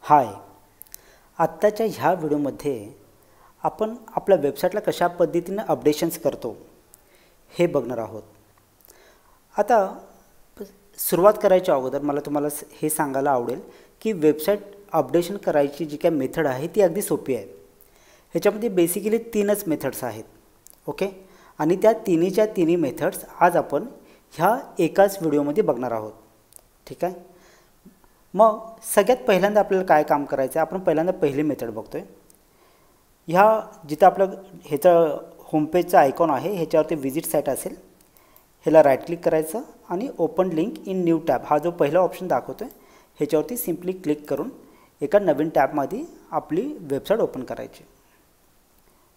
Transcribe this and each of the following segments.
हाय, आत्ताच्या ह्या व्हिडिओमध्ये आपण आपल्या वेबसाईटला कशा पद्धतीने अपडेशन्स करतो हे बघणार आहोत। आता सुरुवात करायच्या अगोदर मला तुम्हाला हे सांगायला आवडेल की वेबसाईट अपडेशन करायची जी काय मेथड आहे ती अगदी सोपी आहे। ह्याच्यामध्ये बेसिकली तीनच मेथड्स आहेत, ओके। आणि त्या तिन्हीच्या तिन्ही मेथड्स आज आपण ह्या एकाच व्हिडिओमध्ये बघणार आहोत, ठीक आहे। मग सगळ्यात पहिल्यांदा आपल्याला काय काम करायचं आहे, आपण पहिल्यांदा पहिली मेथड बघतोय। ह्या जिथं आपलं ह्याचं होमपेजचा आयकॉन आहे ह्याच्यावरती विजिट साईट असेल, ह्याला राईट क्लिक करायचं आणि open link in new tab हा जो पहिला ऑप्शन दाखवतोय ह्याच्यावरती सिम्पली क्लिक करून एका नवीन टॅबमध्ये आपली वेबसाईट ओपन करायची,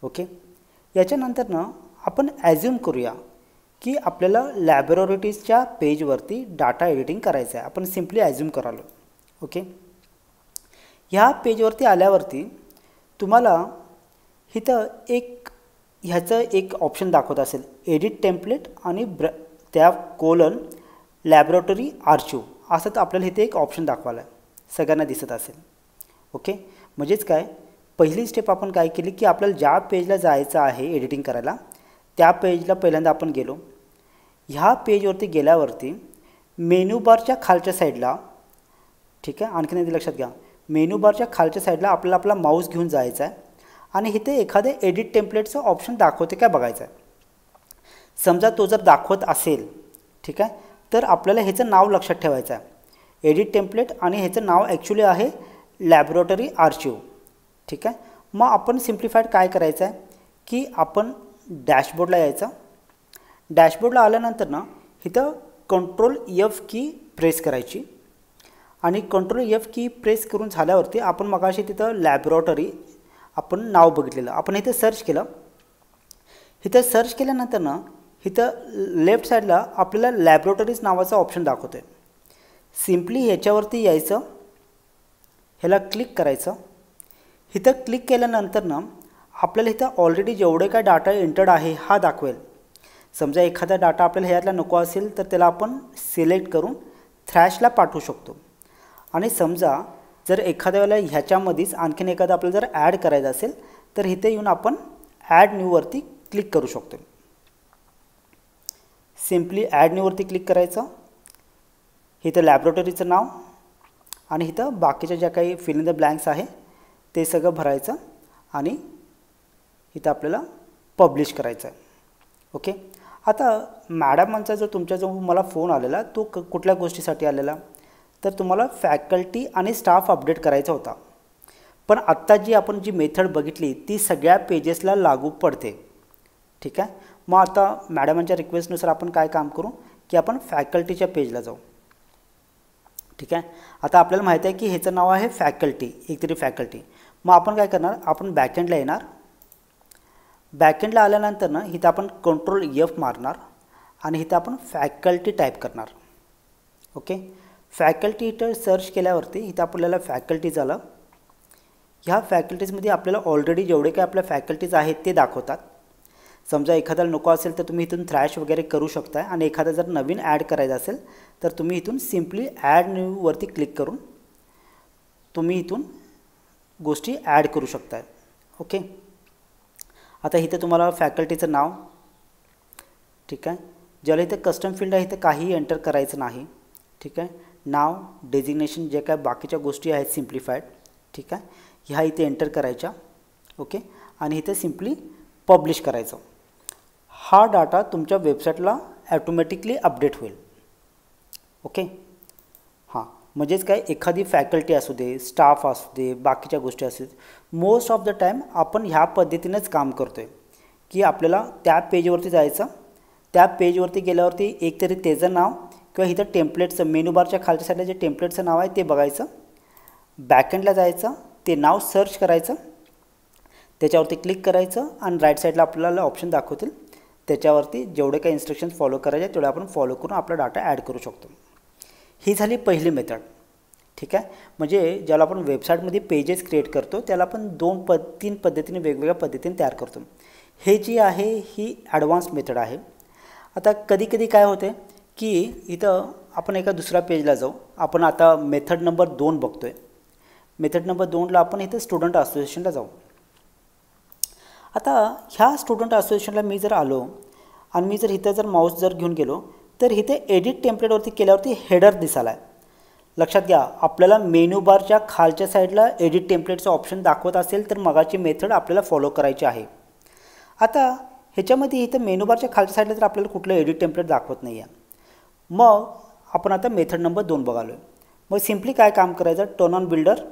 ओके। याच्यानंतर आपण ॲज्युम करूया की आपल्याला लॅबोरेटरीजच्या पेजवरती डाटा एडिटिंग करायचं आहे। आपण सिम्पली ॲज्युम करालो, ओके। ह्या पेजवरती आल्यावरती तुम्हाला इथं ह्याचं एक ऑप्शन दाखवत असेल एडिट टेम्पलेट आणि त्या कोलन लॅबोरेटरी आर्चिव असं तर आपल्याला इथे एक ऑप्शन दाखवायला सगळ्यांना दिसत असेल, ओके। म्हणजेच काय, पहिली स्टेप आपण काय केली की आपल्याला ज्या पेजला जायचं आहे एडिटिंग करायला त्या पेजला पहिल्यांदा आपण गेलो। ह्या पेजवरती गेल्यावरती मेनू बारच्या खालच्या साईडला, ठीक आहे, आणखीन एक लक्षात घ्या, मेनू बारच्या खालच्या साईडला आपल्याला आपला माऊस घेऊन जायचा आहे आणि इथे एखादे एडिट टेम्पलेटचं ऑप्शन दाखवते काय बघायचं आहे। समजा तो जर दाखवत असेल, ठीक आहे, तर आपल्याला ह्याचं नाव लक्षात ठेवायचं आहे एडिट टेम्पलेट आणि ह्याचं नाव ॲक्च्युली आहे लॅबोरेटरी आर्चिव, ठीक आहे। मग आपण सिम्प्लिफाईड काय करायचं आहे की आपण डॅशबोर्डला यायचं। डॅशबोर्डला आल्यानंतर इथं कंट्रोल F की प्रेस करायची आणि कंट्रोल F की प्रेस करून झाल्यावरती आपण मगाशी तिथं लॅबोरेटरी आपण नाव बघितलेलं आपण इथं सर्च केलं। इथं सर्च केल्यानंतर इथं लेफ्ट साईडला आपल्याला लॅबोरेटरीज नावाचा ऑप्शन दाखवतो आहे। सिम्पली ह्याच्यावरती यायचं, ह्याला क्लिक करायचं। इथं क्लिक केल्यानंतर आपल्याला इथं ऑलरेडी जेवढे काय डाटा एंटर्ड आहे हा दाखवेल। समजा एखादा डाटा आपल्याला ह्यातला नको असेल तर त्याला आपण सिलेक्ट करून थ्रॅशला पाठवू शकतो। आणि समजा जर एखाद्या वेळेला ह्याच्यामध्येच आणखीन एखादा आपल्याला जर ॲड करायचं असेल तर इथे येऊन आपण ॲड न्यूवरती क्लिक करू शकतो। सिम्पली ॲड न्यूवरती क्लिक करायचं, इथं लॅबोरेटरीचं नाव आणि इथं बाकीच्या ज्या काही फिल इन द ब्लँक्स आहे ते सगळं भरायचं आणि इथं आपल्याला पब्लिश करायचं आहे, ओके। आता मॅडमांचा जो तुमच्याजवळ मला फोन आलेला तो कुठल्या गोष्टीसाठी आलेला तर तुम्हाला फॅकल्टी आणि स्टाफ अपडेट करायचा होता। पण आत्ता जी आपण जी मेथड बघितली ती सगळ्या पेजेसला लागू पडते, ठीक आहे। मग आता मॅडमांच्या रिक्वेस्टनुसार आपण काय काम करू की आपण फॅकल्टीच्या पेजला जाऊ, ठीक आहे। आता आपल्याला माहिती आहे की ह्याचं नाव आहे फॅकल्टी, एकतरी फॅकल्टी। मग आपण काय करणार, आपण बॅकएंडला येणार। बॅकएंडला आल्यानंतर इथं आपण कंट्रोल F मारणार आणि इथं आपण फॅकल्टी टाईप करणार, ओके। फॅकल्टी इथं सर्च केल्यावरती इथं आपल्याला फॅकल्टीज आलं। ह्या फॅकल्टीजमध्ये आपल्याला ऑलरेडी जेवढे काय आपल्या फॅकल्टीज आहेत ते दाखवतात। समजा एखाद्याला नको असेल तर तुम्ही इथून थ्रॅश वगैरे करू शकता आणि एखादा जर नवीन ॲड करायचं असेल तर तुम्ही इथून सिम्पली ॲड न्यूवरती क्लिक करून तुम्ही इथून गोष्टी ॲड करू शकता, ओके। आता इथं तुम्हाला फॅकल्टीचं नाव, ठीक आहे। ज्याला इथं कस्टम फील्ड आहे इथं काहीही एंटर करायचं नाही, ठीक आहे। नाव, डेजिग्नेशन जे काय बाकीच्या गोष्टी आहेत सिम्प्लिफाईड, ठीक आहे, ह्या इथे एंटर करायच्या, ओके। आणि इथे सिम्पली पब्लिश करायचं। हा डाटा तुमच्या वेबसाईटला ॲटोमॅटिकली अपडेट होईल, ओके। हां, म्हणजेच काय, एखादी फॅकल्टी असू दे, स्टाफ असू दे, बाकीच्या गोष्टी असू दे, मोस्ट ऑफ द टाईम आपण ह्या पद्धतीनेच काम करतो आहे की आपल्याला त्या पेजवरती जायचं, त्या पेजवरती गेल्यावरती एकतरी त्याचं नाव किंवा इथं टेम्पलेटचं मेनू बारच्या खालच्या साईडला जे टेम्पलेटचं नाव आहे ते बघायचं। बॅकएंडला जायचं, ते नाव सर्च करायचं, त्याच्यावरती क्लिक करायचं आणि राईट साईडला आपल्याला ऑप्शन दाखवतील त्याच्यावरती जेवढे काही इन्स्ट्रक्शन्स फॉलो करायचे तेवढे आपण फॉलो करून आपला डाटा ॲड करू शकतो। ही झाली पहिली मेथड, ठीक आहे। म्हणजे ज्याला आपण वेबसाईटमध्ये पेजेस क्रिएट करतो त्याला आपण तीन पद्धतीने वेगवेगळ्या पद्धतीने तयार करतो। हे जी आहे ही ॲडव्हान्स मेथड आहे। आता कधी कधी काय होते की इथं आपण एका दुसऱ्या पेजला जाऊ, आपण आता मेथड नंबर 2 बघतोय। मेथड नंबर 2ला आपण इथं स्टुडंट असोसिएशनला जाऊ. आता ह्या स्टुडंट असोसिएशनला मी जर आलो आणि मी जर इथं जर माऊस जर घेऊन गेलो तर इथे एडिट टेम्पलेटवरती केल्यावरती हेडर दिसायला आहे. लक्षात घ्या, आपल्याला मेनू बारच्या खालच्या साईडला एडिट टेम्पलेटचं ऑप्शन दाखवत असेल तर मगाची मेथड आपल्याला फॉलो करायची आहे. आता ह्याच्यामध्ये इथं मेनू बारच्या खालच्या साईडला तर आपल्याला कुठलं एडिट टेम्पलेट दाखवत नाही आहे. मग आपण आता मेथड नंबर 2 बघालो. मग सिम्पली काय काम करायचं, टर्न ऑन बिल्डर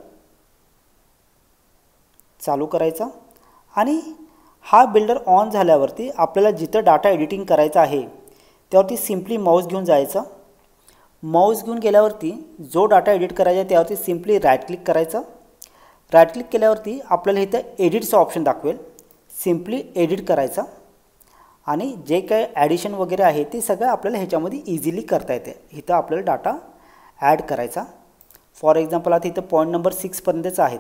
चालू करायचा आणि हा बिल्डर ऑन झाल्यावरती आपल्याला जिथं डाटा एडिटिंग करायचा आहे त्यावरती सिम्पली माऊस घेऊन जायचं. माऊस घेऊन गेल्यावरती जो डाटा एडिट करायचा आहे त्यावरती सिम्पली राईट क्लिक करायचं. राईट क्लिक केल्यावरती आपल्याला इथं एडिटचं ऑप्शन दाखवेल. सिम्पली एडिट करायचं आणि जे काही ॲडिशन वगैरे आहे ते सगळं आपल्याला ह्याच्यामध्ये इझिली करता येते. इथं आपल्याला डाटा ॲड करायचा. फॉर एक्झाम्पल आता इथं पॉईंट नंबर 6 पर्यंतच आहेत.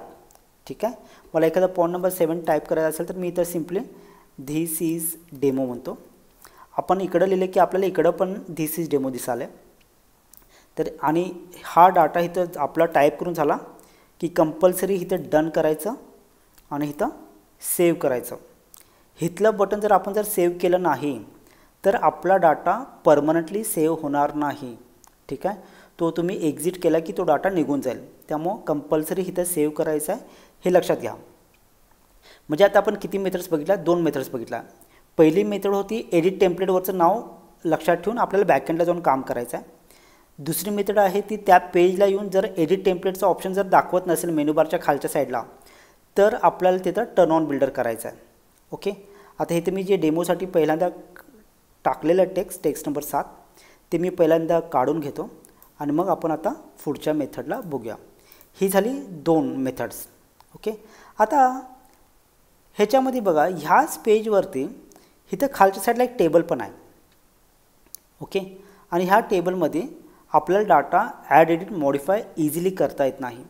ठीक आहे, मला एखादा पॉईंट नंबर 7 टाईप करायचा असेल तर मी इथं सिम्पली धिस इज डेमो म्हणतो. आपण इकडं लिहिलं की आपल्याला इकडं पण धिस इज डेमो दिसाले. तर आणि हा डाटा इथं आपला टाईप करून झाला की कंपल्सरी इथं डन करायचं आणि इथं सेव्ह करायचं. इथलं बटन जर आपण सेव्ह केलं नाही तर आपला डाटा परमनंटली सेव्ह होणार नाही. ठीक आहे, तो तुम्ही एक्झिट केला की तो डाटा निघून जाईल. त्यामुळं कंपल्सरी इथं सेव्ह करायचं आहे, हे लक्षात घ्या. म्हणजे आता आपण किती मेथड्स बघितल्या, 2 मेथड्स बघितल्या. पहिली मेथड होती एडिट टेम्पलेटवरचं नाव लक्षात ठेवून आपल्याला बॅकएंडला जाऊन काम करायचं आहे. दुसरी मेथड आहे ती त्या पेजला येऊन जर एडिट टेम्पलेटचं ऑप्शन जर दाखवत नसेल मेनू बारच्या खालच्या साईडला तर आपल्याला तिथं टर्न ऑन बिल्डर करायचं आहे. ओके, आता इथे मी जे डेमोसाठी पहिल्यांदा टाकलेलं टेक्स्ट नंबर 7 ते मी पहिल्यांदा काढून घेतो आणि मग आपण आता पुढच्या मेथडला बघूया. ही झाली 2 मेथड्स. ओके, आता ह्याच्यामध्ये बघा ह्याच पेजवरती इथं खालच्या साईडला एक टेबल पण आहे. ओके, आणि ह्या टेबलमध्ये आपल्याला data add edit modify easily करता येत नाही.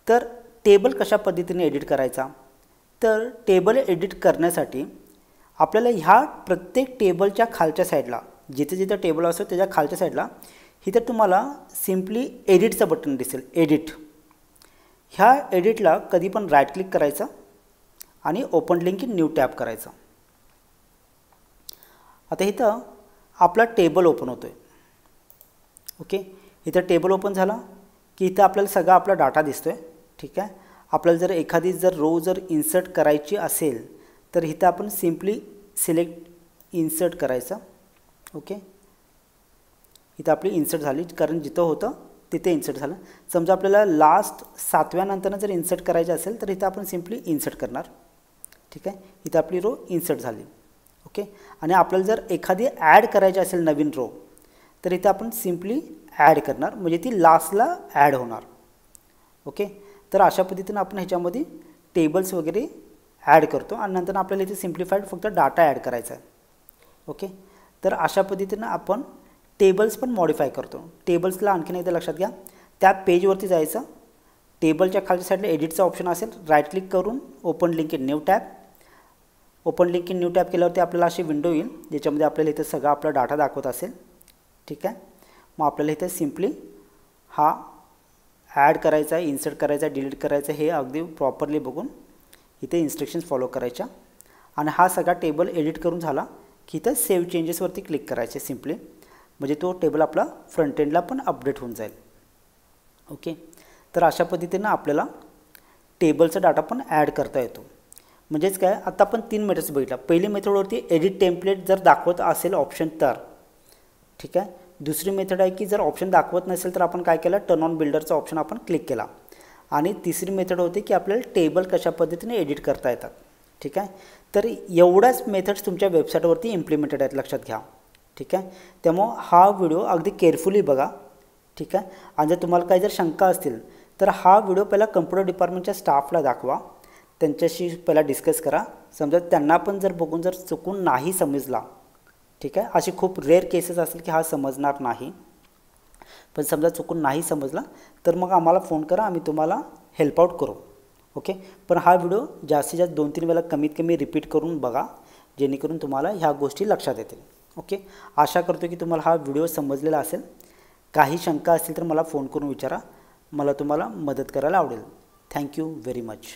तर टेबल कशा पद्धतीने एडिट करायचा, तर टेबल एडिट करण्यासाठी आपल्याला ह्या प्रत्येक टेबलच्या खालच्या साईडला जिथे जिथे टेबल असतो त्याच्या खालच्या साईडला इथं तुम्हाला सिम्पली एडिटचं बटन दिसेल. एडिट, ह्या एडिटला कधी पण राईट क्लिक करायचं आणि open link in new tab करायचं. आता इथं आपला टेबल ओपन होतो आहे. ओके, इथं टेबल ओपन झाला की इथं आपल्याला सगळा आपला डाटा दिसतो आहे. ठीक आहे, आपल्याला जर एखादी रो जर इन्सर्ट करायची असेल तर इथं आपण सिम्पली सिलेक्ट इन्सर्ट करायचं. ओके, इथं आपली इन्सर्ट झाली कारण जिथं होतं तिथे इन्सर्ट झालं. समजा आपल्याला लास्ट 7व्या नंतरनं जर इन्सर्ट करायचं असेल तर इथं आपण सिम्पली इन्सर्ट करणार. ठीक आहे, इथं आपली रो इन्सर्ट झाली. ओके, आणि आपल्याला जर एखादी ॲड करायची असेल नवीन रो तर इथं आपण सिम्पली ॲड करणार, म्हणजे ती लास्टला ॲड होणार. ओके, तर अशा पद्धतीनं आपण ह्याच्यामध्ये टेबल्स वगैरे ॲड करतो आणि नंतर आपल्याला इथे सिम्प्लिफाईड फक्त डाटा ॲड करायचा आहे. ओके, तर अशा पद्धतीनं आपण टेबल्स पण मॉडिफाय करतो. टेबल्सला आणखीन एकदा लक्षात घ्या, त्या पेजवरती जायचं, टेबलच्या खालच्या साईडला एडिटचा ऑप्शन असेल, राईट क्लिक करून open link in new tab. Open link in new tab केल्यावरती आपल्याला अशी विंडो येईल ज्याच्यामध्ये आपल्याला इथं सगळा आपला डाटा दाखवत असेल. ठीक आहे, मग आपल्याला इथे सिम्पली हा ॲड करायचा आहे, इन्सर्ट करायचा आहे, डिलीट करायचं हे अगदी प्रॉपरली बघून इथे इन्स्ट्रक्शन्स फॉलो करायच्या. आणि हा सगळा टेबल एडिट करून झाला की इथं सेव्ह चेंजेसवरती क्लिक करायचे सिम्पली, म्हणजे तो टेबल आपला फ्रंट एंडला पण अपडेट होऊन जाईल. ओके, तर अशा पद्धतीनं आपल्याला टेबलचा डाटा पण ॲड करता येतो. म्हणजेच काय, आता आपण 3 मेथड्स बघितल्या. पहिली मेथडवरती एडिट टेम्पलेट जर दाखवत असेल ऑप्शन तर ठीक आहे. दुसरी मेथड आहे की जर ऑप्शन दाखवत नसेल तर आपण काय केलं, टर्न ऑन बिल्डरचा ऑप्शन आपण क्लिक केला. आणि तिसरी मेथड होती की आपल्याला टेबल कशा पद्धतीने एडिट करता येतात. ठीक आहे, तर एवढ्याच मेथड्स तुमच्या वेबसाईटवरती इम्प्लिमेंटेड आहेत, लक्षात घ्या. ठीक आहे, त्यामुळं हा व्हिडिओ अगदी केअरफुली बघा. ठीक आहे, आणि जर तुम्हाला काही जर शंका असतील तर हा व्हिडिओ पहिला कम्प्युटर डिपार्टमेंटच्या स्टाफला दाखवा, त्यांच्याशी पहिला डिस्कस करा. समजा त्यांना पण जर बघून जर चुकून नाही समजला, ठीक आहे, अशी खूप रेअर केसेस असतील की हा समजणार नाही, पण समजा चुकून नाही समजला तर मग आम्हाला फोन करा, आम्ही तुम्हाला हेल्प आउट करू. ओके, पण हा व्हिडिओ जास्तीत जास्त 2-3 वेळा कमीत कमी रिपीट करून बघा जेणेकरून तुम्हाला ह्या गोष्टी लक्षात येतील. ओके, आशा करतो की तुम्हाला हा व्हिडिओ समजलेला असेल. काही शंका असतील तर मला फोन करून विचारा, मला तुम्हाला मदत करायला आवडेल. Thank you very much.